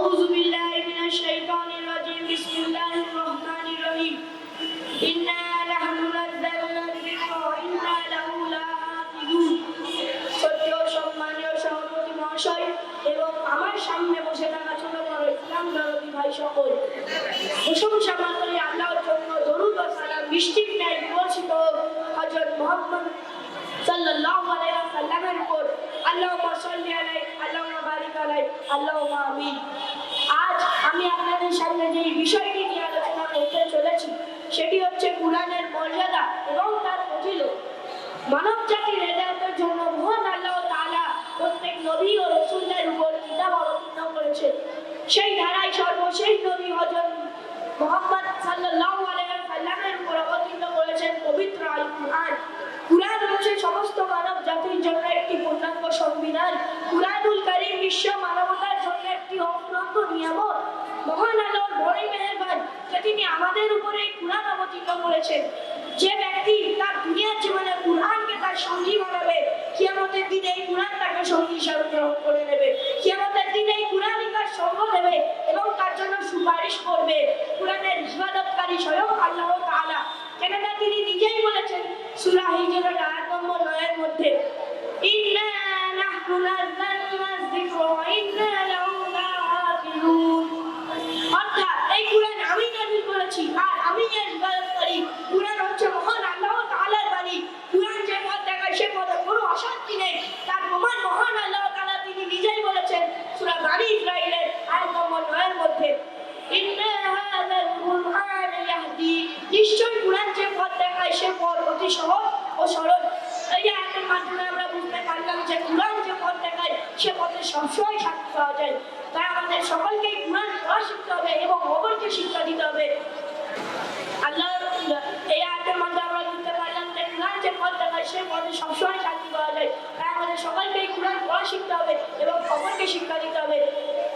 أعوذ بالله من الشيطان الرجيم بسم الله الرحمن الرحيم إنا نحن نزلنا الذكر وإنا له لحافظون সত্য সম্মানীয় সভাপতি মহাশয় এবং আমার সামনে বসে থাকা ছোট বড় ইসলাম ধর্মী ভাই সকল, প্রশংসা মাত্রই আল্লাহর জন্য দরুদ ও সালাম বৃষ্টির ন্যায় বর্ষিত হযরত মুহাম্মদ সাল্লাল্লাহু আলাইহি ওয়াসাল্লামের উপর। আল্লাহুম্মা সাল্লি আলাইহি আল্লাহুম্মা বারিক আলাইহি আল্লাহুম্মা আমিন। আজ আমি আপনাদের সামনে যে বিষয়টি নিয়ে আলোচনা করতে চলেছি সেটি হচ্ছে কুরআনের মর্যাদা এবং তার ফজিলত। মানব জাতির হেদায়েতের জন্য মহান আল্লাহ তাআলা প্রত্যেক নবী ও রাসূলদের উপর কিতাব অবতীর্ণ করেছেন। সেই ধারায় সর্বশেষ নবী হযরত মুহাম্মদ সাল্লাল্লাহু আলাইহি ওয়াসাল্লামের উপর অবতীর্ণ করেছেন পবিত্র আল কুরআন। কুরআন হচ্ছে সমস্ত মানব জাতির জন্য একটি পূর্ণাঙ্গ সংবিধান। কুরআনুল কারীম বিশ্ব মানবতার জন্য একটি অফুরন্ত নিয়ামত। মহান আল্লাহর বড়ই মেহেরবান যে তিনি আমাদের উপরে এই কুরআন অবতীর্ণ করেছেন। যে ব্যক্তি তার দুনিয়ার জীবনে কুরআনকে তার সঙ্গী বানাবে, কিয়ামতের দিনে এই কুরআন তাকে সঙ্গী হিসেবে গ্রহণ করে নেবে। কিয়ামতের দিনে এই কুরআনই তার সঙ্গ দেবে এবং তার জন্য সুপারিশ করবে। কুরআনের ইবাদতকারী স্বয়ং আল্লাহ তাআলা, কেননা তিনি নিজেই বলেছেন সূরা হিজরের আয়াত নম্বর 9 এর মধ্যে, ইন্না নাহনু নাযালনা যিকরা ওয়া ইন্না লাহু লাহাফিজুন। অর্থাৎ এই কুরআন আমি নাযিল করেছি আর আমি এর ইবাদতকারী। কুরআন হচ্ছে মহান আল্লাহ তাআলার বাণী। কুরআন যে পথ দেখায় সে পথে কোনো অশান্তি নেই, তার প্রমাণ মহান আল্লাহ তাআলা তিনি নিজেই বলেছেন সূরা বনী ইসরাঈলের আয়াত নম্বর 9 এর মধ্যে, ইন্না হাযাল কুরআন ইয়াহদি। নিশ্চয় কুরআন যে পথ দেখায় সে পথ অতি সহজ ও সরল। এই আয়াতের মাধ্যমে আমরা বুঝতে পারলাম যে কুরআন যে পথ দেখায় সে পথে সবসময় শান্তি পাওয়া যায়। তাই আমাদের সকলকে কুরআন পড়া শিখতে হবে এবং অপরকে শিক্ষা দিতে হবে। আল্লাহ এই আয়াতের মাধ্যমে আমরা বুঝতে পারলাম যে কুরআন যে পথ দেখায় সে পথে সবসময় শান্তি পাওয়া যায়। তাই আমাদের সকলকে কুরআন পড়া শিখতে হবে এবং অপরকে শিক্ষা দিতে হবে।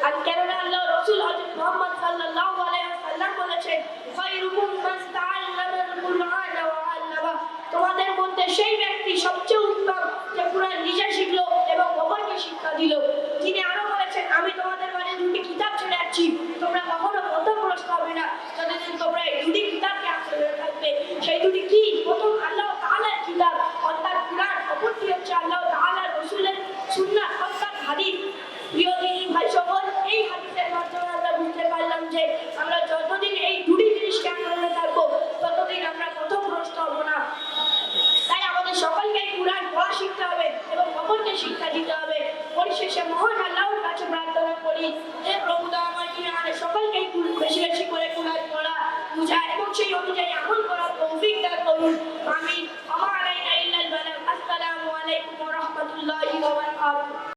আর কেননা আল্লাহ রাসূল হযরত মুহাম্মদ সাল্লাল্লাহু আলাইহি ওয়াসাল্লাম বলেছেন, খায়রুকুম মান তাআল্লামাল কুরআন ওয়া আল্লামা। তোমাদের মধ্যে সেই ব্যক্তি সবচেয়ে উত্তম যে কুরআন নিজে শিখলো এবং অপরকে শিক্ষা দিল। তিনি আরো বলেছেন, আমি তোমাদের মাঝে দুটি কিতাব ছেড়ে যাচ্ছি, তোমরা কখনো পথভ্রষ্ট হবে না যতদিন তোমরা এই দুটি কিতাবকে আঁকড়ে ধরে থাকবে। সেই দুটি কি? প্রথম আল্লাহ তাআলার কিতাব অর্থাৎ কুরআন, অপরটি হচ্ছে আল্লাহ তাআলার রাসূলের সুন্নাহ অর্থাৎ হাদিস। প্রিয় দিনী ভাই সকল, এই হাদিসের মাধ্যমে আমরা বুঝতে পারলাম যে আমরা যতদিন এই দুটি জিনিসকে আঁকড়ে থাকবো ততদিন আমরা পথভ্রষ্ট হব না। তাই আমাদের সকলকে কুরআন পড়া শিখতে হবে এবং অপরকে শিক্ষা দিতে হবে। পরিশেষে মহান আল্লাহর কাছে প্রার্থনা করি, হে প্রভু আমাদের সকলকে বেশি বেশি করে কুরআন পড়া, বুঝা এবং সেই অনুযায়ী আমল করার তৌফিক দান করুন। আমিন। ওয়া মা আলাইনা ইল্লাল বালাগ। আসসালামু আলাইকুম ওয়া রাহমাতুল্লাহি ওয়া বারাকাতুহু।